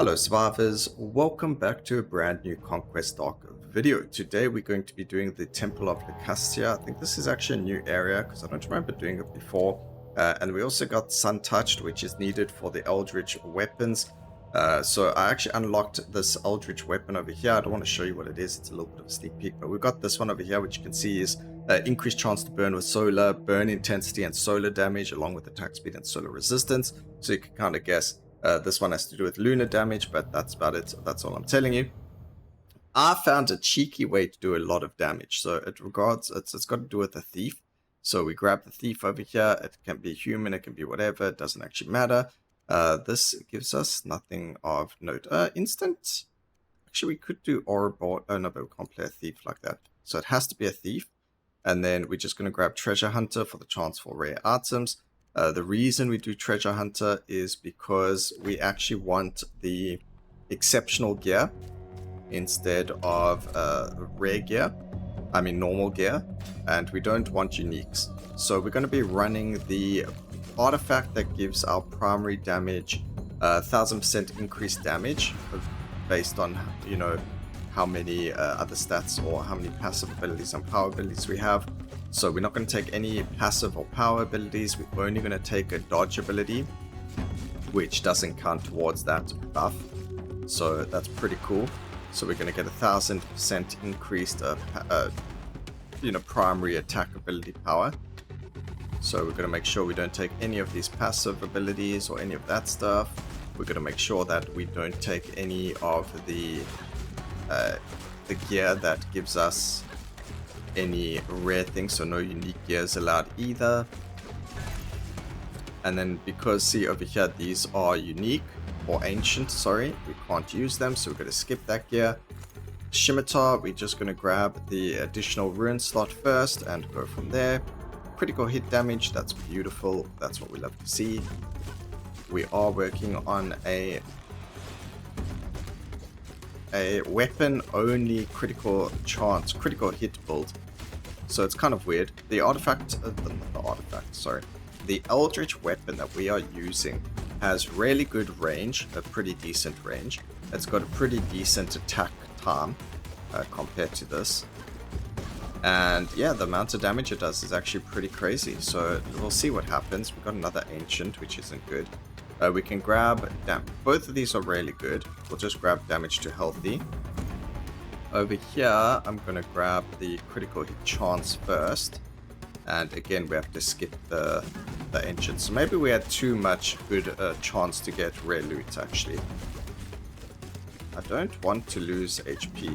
Hello survivors, welcome back to a brand new Conquest Arc video. Today we're going to be doing the Temple of Lycasia. I think this is actually a new area because I don't remember doing it before. And we also got Sun Touched, which is needed for the Eldritch weapons. So I actually unlocked this Eldritch weapon over here. I don't want to show you what it is, it's a little bit of a sneak peek, but we've got this one over here, which you can see is increased chance to burn with solar, burn intensity and solar damage, along with attack speed and solar resistance. So you can kind of guess. This one has to do with lunar damage, but that's about it. So that's all I'm telling you. I found a cheeky way to do a lot of damage. So it's got to do with a thief. So we grab the thief over here. It can be human, it can be whatever. It doesn't actually matter. This gives us nothing of note. Instant. Actually, we could do Ouroboros. Oh no, but we can't play a thief like that. So it has to be a thief. And then we're just going to grab Treasure Hunter for the chance for rare items. The reason we do Treasure Hunter is because we actually want the exceptional gear instead of rare gear. I mean normal gear. And we don't want uniques. So we're going to be running the artifact that gives our primary damage 1000% increased damage based on, you know, how many other stats or how many passive abilities and power abilities we have. So we're not going to take any passive or power abilities. We're only going to take a dodge ability, which doesn't count towards that buff. So that's pretty cool. So we're going to get 1000% increased, primary attack ability power. So we're going to make sure we don't take any of these passive abilities or any of that stuff. We're going to make sure that we don't take any of the gear that gives us any rare things, so no unique gears allowed either. And then because, see over here, these are unique or ancient, sorry, we can't use them, so we're going to skip that gear. Scimitar, we're just going to grab the additional rune slot first and go from there. Critical hit damage, that's beautiful, that's what we love to see. We are working on a weapon only critical hit build. So it's kind of weird. The the Eldritch weapon that we are using has really good range, a pretty decent range. It's got a pretty decent attack time compared to this. And yeah, the amount of damage it does is actually pretty crazy. So we'll see what happens. We've got another ancient, which isn't good. We can grab both of these are really good. We'll just grab damage to healthy. Over here, I'm going to grab the critical hit chance first. And again, we have to skip the ancient. So maybe we had too much good chance to get rare loot, actually. I don't want to lose HP.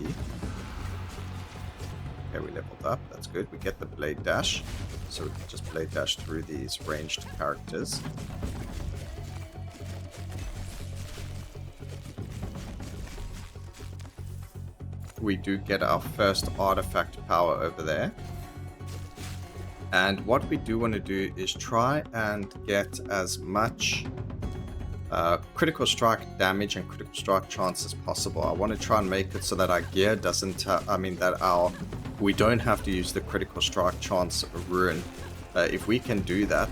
Okay, we leveled up. That's good. We get the blade dash. So we can just blade dash through these ranged characters. We do get our first artifact power over there. And what we do want to do is try and get as much critical strike damage and critical strike chance as possible. I want to try and make it so that our gear doesn't, we don't have to use the critical strike chance rune. If we can do that,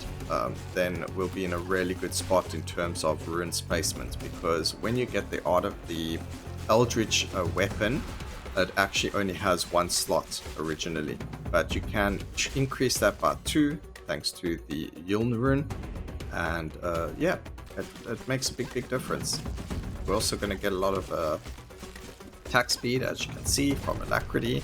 then we'll be in a really good spot in terms of rune placement, because when you get the Eldritch weapon, it actually only has one slot originally, but you can increase that by 2 thanks to the Yuln rune, and yeah, it makes a big difference. We're also going to get a lot of attack speed, as you can see, from Alacrity.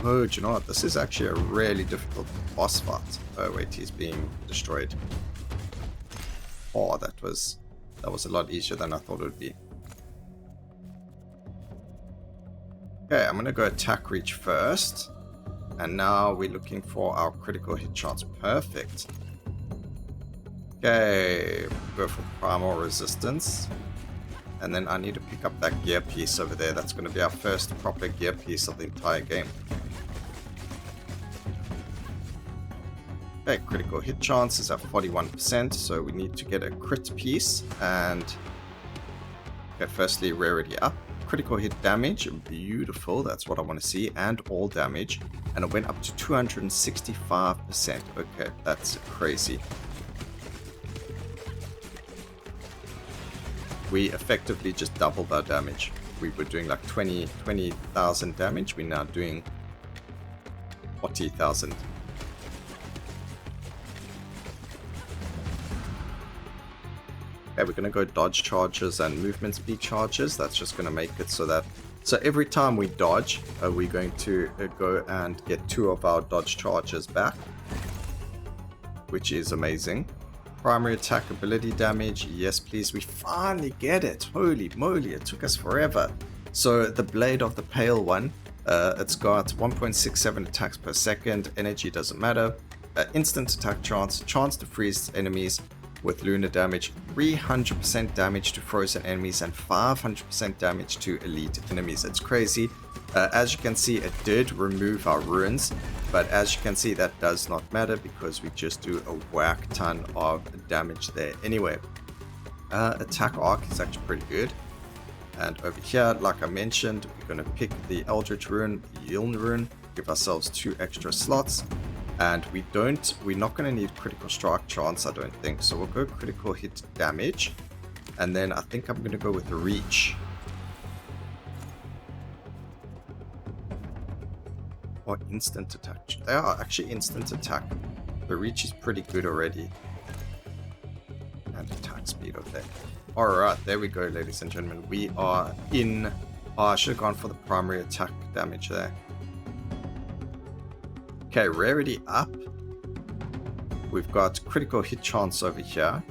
Oh, do you know what? This is actually a really difficult boss fight. Oh wait, he's being destroyed. Oh, that was a lot easier than I thought it would be. Okay, I'm going to go attack reach first. And now we're looking for our critical hit chance. Perfect. Okay, go for primal resistance. And then I need to pick up that gear piece over there. That's going to be our first proper gear piece of the entire game. Okay, critical hit chance is at 41%, so we need to get a crit piece. And okay, firstly, rarity up. Critical hit damage, beautiful, that's what I want to see, and all damage, and it went up to 265%. Okay, that's crazy. we effectively just doubled our damage. We were doing like 20,000 damage. We're now doing 40,000. Okay, we're going to go dodge charges and movement speed charges. That's just going to make it so that... So every time we dodge, we're going to go and get 2 of our dodge charges back, which is amazing. Primary attack ability damage. Yes, please. We finally get it. Holy moly, it took us forever. So the Blade of the Pale one, it's got 1.67 attacks per second. Energy doesn't matter. Instant attack chance. Chance to freeze enemies with lunar damage, 300% damage to frozen enemies, and 500% damage to elite enemies. It's crazy. As you can see, it did remove our runes, but as you can see, that does not matter because we just do a whack ton of damage there anyway. Attack arc is actually pretty good. And over here, like I mentioned, we're going to pick the Eldritch rune, the Yiln rune, give ourselves 2 extra slots. And we're not going to need critical strike chance, I don't think. So we'll go critical hit damage. And then I think I'm going to go with reach. Or instant attack. They are actually instant attack. The reach is pretty good already. And attack speed of that. Alright, there we go, ladies and gentlemen. We are in... Oh, I should have gone for the primary attack damage there. Okay, rarity up. We've got critical hit chance over here.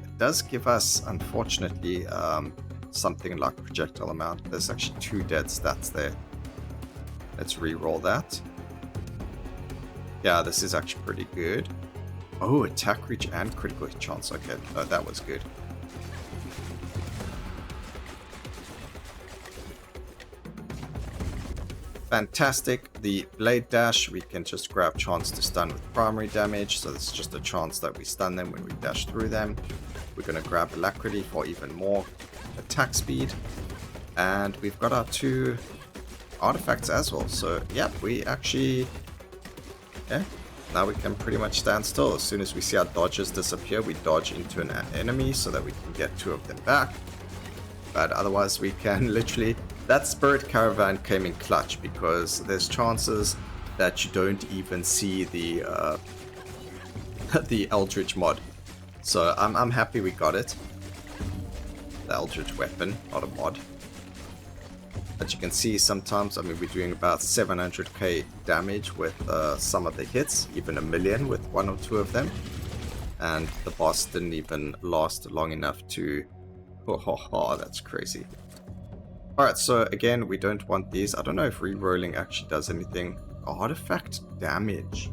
It does give us, unfortunately, something like projectile amount. There's actually 2 dead stats there. Let's re-roll that. Yeah, this is actually pretty good. Oh, attack reach and critical hit chance. Okay, that was good. Fantastic. The blade dash, we can just grab chance to stun with primary damage. So this is just a chance that we stun them when we dash through them. We're going to grab alacrity for even more attack speed. And we've got our 2 artifacts as well. So yeah, we actually... Yeah, now we can pretty much stand still. As soon as we see our dodges disappear, we dodge into an enemy so that we can get 2 of them back. But otherwise we can literally... That Spirit Caravan came in clutch because there's chances that you don't even see the the Eldritch mod. So I'm happy we got it. The Eldritch weapon, not a mod. But you can see sometimes, I mean, we're doing about 700k damage with some of the hits, even 1 million with 1 or 2 of them. And the boss didn't even last long enough to... Oh, that's crazy. Alright, so again, we don't want these. I don't know if re-rolling actually does anything. Artifact damage.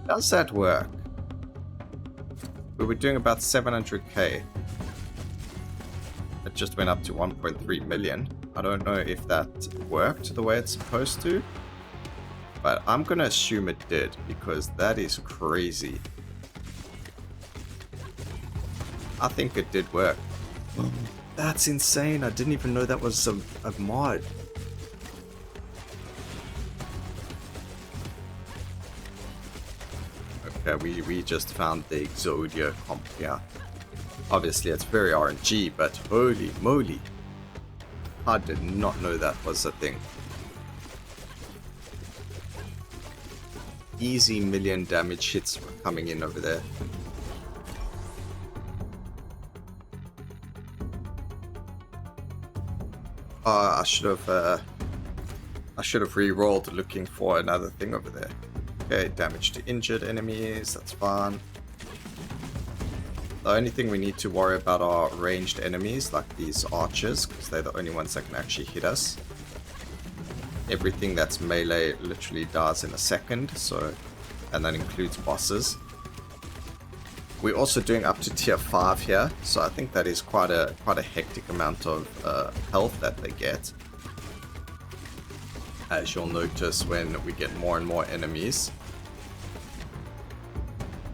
Does that work? We were doing about 700k. It just went up to 1.3 million. I don't know if that worked the way it's supposed to. But I'm going to assume it did, because that is crazy. I think it did work. That's insane. I didn't even know that was a mod. Okay, we just found the Exodia comp here. Obviously, it's very RNG, but holy moly. I did not know that was a thing. Easy 1 million damage hits were coming in over there. I should have re-rolled looking for another thing over there. Okay, damage to injured enemies, that's fine. The only thing we need to worry about are ranged enemies, like these archers, because they're the only ones that can actually hit us. Everything that's melee literally dies in a second, so, and that includes bosses. We're also doing up to tier 5 here, so I think that is quite a hectic amount of health that they get. As you'll notice when we get more and more enemies.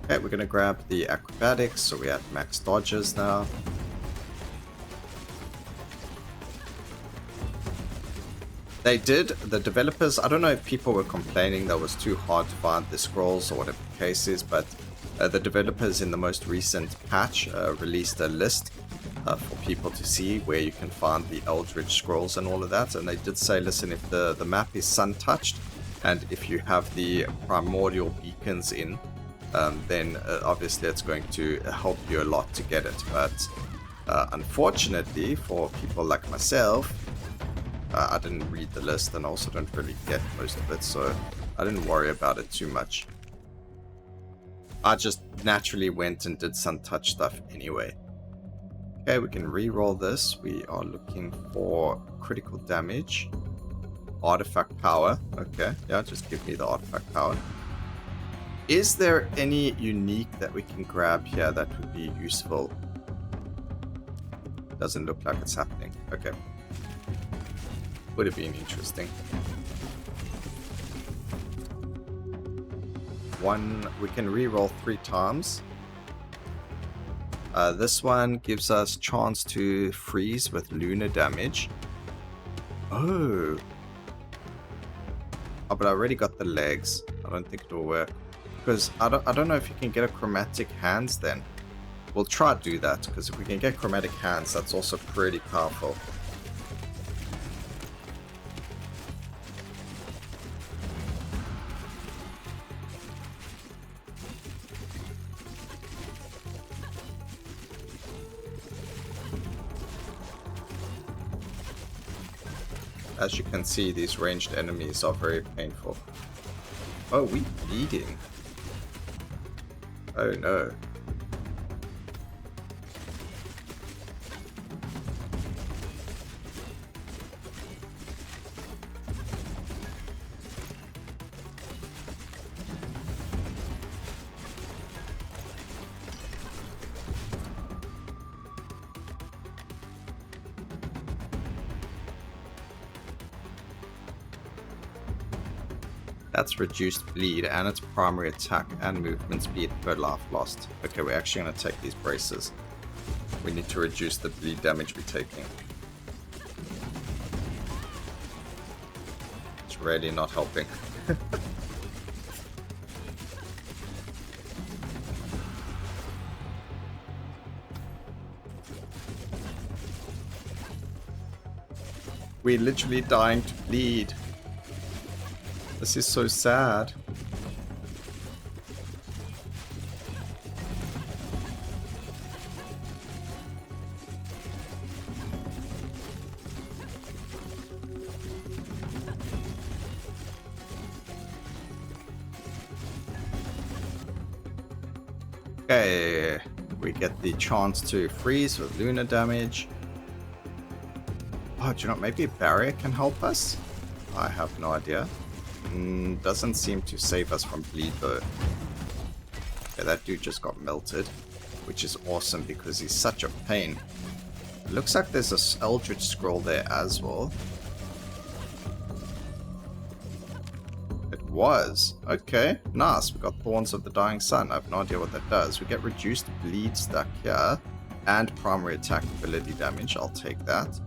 Okay, we're gonna grab the acrobatics, so we have max dodges now. They did, the developers, I don't know if people were complaining that it was too hard to find the scrolls or whatever the case is, but the developers in the most recent patch released a list for people to see where you can find the Eldritch scrolls and all of that. And they did say, listen, if the map is sun-touched and if you have the primordial beacons in, then obviously it's going to help you a lot to get it. But unfortunately for people like myself, I didn't read the list and also don't really get most of it, so I didn't worry about it too much. I just naturally went and did some touch stuff anyway. Okay, we can re-roll this. We are looking for critical damage. Artifact power. Okay, yeah, just give me the artifact power. Is there any unique that we can grab here that would be useful? Doesn't look like it's happening. Okay. Would have been interesting. We can re-roll 3 times. This one gives us chance to freeze with lunar damage. Oh, but I already got the legs. I don't think it will work. Because I don't know if you can get a chromatic hands then. We'll try to do that, because if we can get chromatic hands, that's also pretty powerful. As you can see, these ranged enemies are very painful. Oh, we bleeding. Oh no. That's reduced bleed and its primary attack and movement speed per life lost. Okay, we're actually going to take these braces. We need to reduce the bleed damage we're taking. It's really not helping. We're literally dying to bleed. This is so sad. Okay, we get the chance to freeze with lunar damage. Oh, do you know, maybe a barrier can help us? I have no idea. Doesn't seem to save us from bleed though. Okay, that dude just got melted, which is awesome because he's such a pain. It looks like there's a Eldritch scroll there as well. It was. Okay, nice. We got Thorns of the Dying Sun. I have no idea what that does. We get reduced bleed stuck here and primary attack ability damage. I'll take that.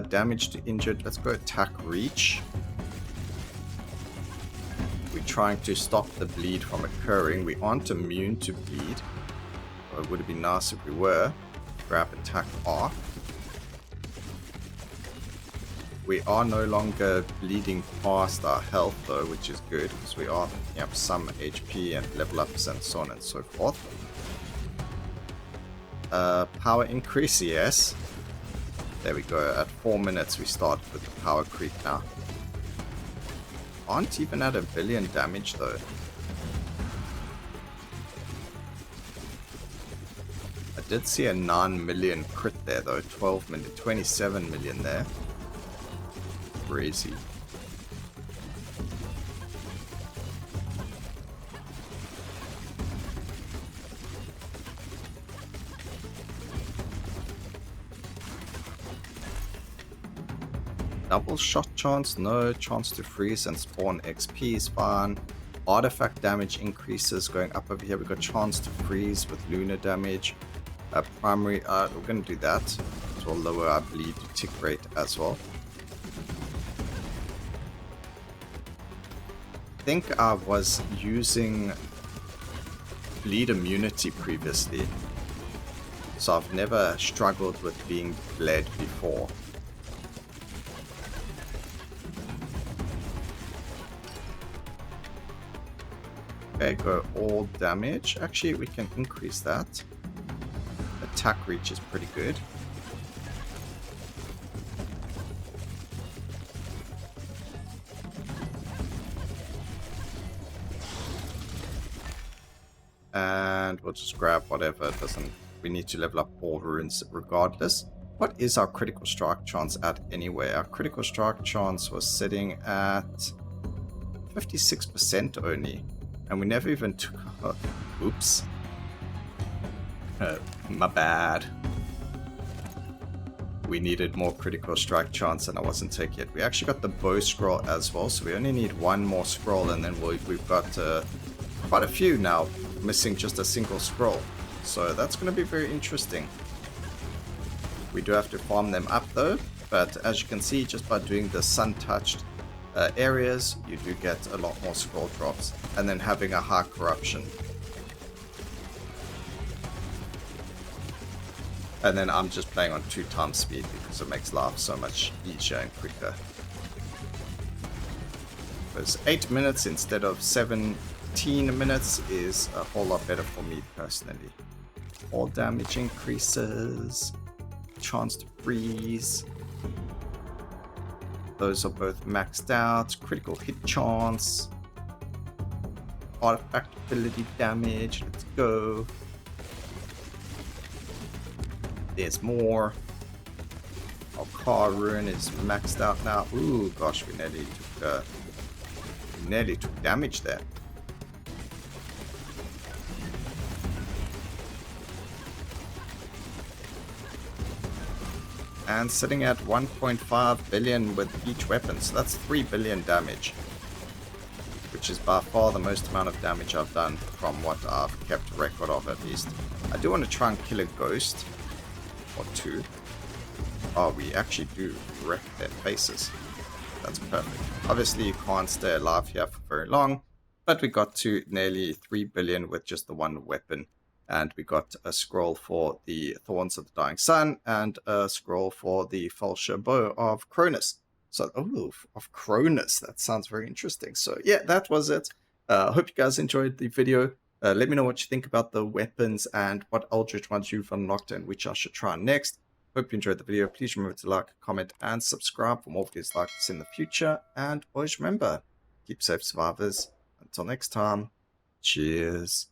Damage to injured. Let's go attack reach. We're trying to stop the bleed from occurring. We aren't immune to bleed. Well, it would have been nice if we were. Grab attack arc. We are no longer bleeding past our health though, which is good because we are picking up some HP and level ups and so on and so forth. Power increase, yes. There we go. At 4 minutes we start with the power creep now. Aren't even at 1 billion damage though. I did see a 9 million crit there though, 12 million, 27 million there. Crazy. Double shot chance, no. Chance to freeze and spawn XP is fine. Artifact damage increases going up over here. We've got chance to freeze with lunar damage. Primary, we're going to do that. So we'll lower our bleed tick rate as well. think I was using bleed immunity previously, so I've never struggled with being bled before. Okay, go all damage. Actually, we can increase that. Attack reach is pretty good. And we'll just grab whatever. It doesn't. We need to level up all runes regardless. What is our critical strike chance at anyway? Our critical strike chance was sitting at 56% only. And we never even took... oops. My bad. We needed more critical strike chance and I wasn't taking it. We actually got the bow scroll as well, so we only need one more scroll and then we've got quite a few now, missing just a single scroll. So that's going to be very interesting. We do have to farm them up though, but as you can see, just by doing the sun-touched areas, you do get a lot more scroll drops, and then having a high corruption. And then I'm just playing on 2x speed because it makes life so much easier and quicker. Because 8 minutes instead of 17 minutes is a whole lot better for me personally. All damage increases, chance to freeze. Those are both maxed out. Critical hit chance. Artifact ability damage. Let's go. There's more. Our car rune is maxed out now. Ooh, gosh, we nearly took damage there. And sitting at 1.5 billion with each weapon, so that's 3 billion damage, which is by far the most amount of damage I've done from what I've kept record of at least. I do want to try and kill a ghost or two. Oh, we actually do wreck their faces. That's perfect. Obviously you can't stay alive here for very long, but we got to nearly 3 billion with just the one weapon. And we got a scroll for the Thorns of the Dying Sun and a scroll for the Fulshire Bow of Cronus. So, oh, of Cronus. That sounds very interesting. So, yeah, that was it. I hope you guys enjoyed the video. Let me know what you think about the weapons and what Eldritch ones you've unlocked and which I should try next. Hope you enjoyed the video. Please remember to like, comment, and subscribe for more videos like this in the future. And always remember, keep safe, survivors. Until next time, cheers.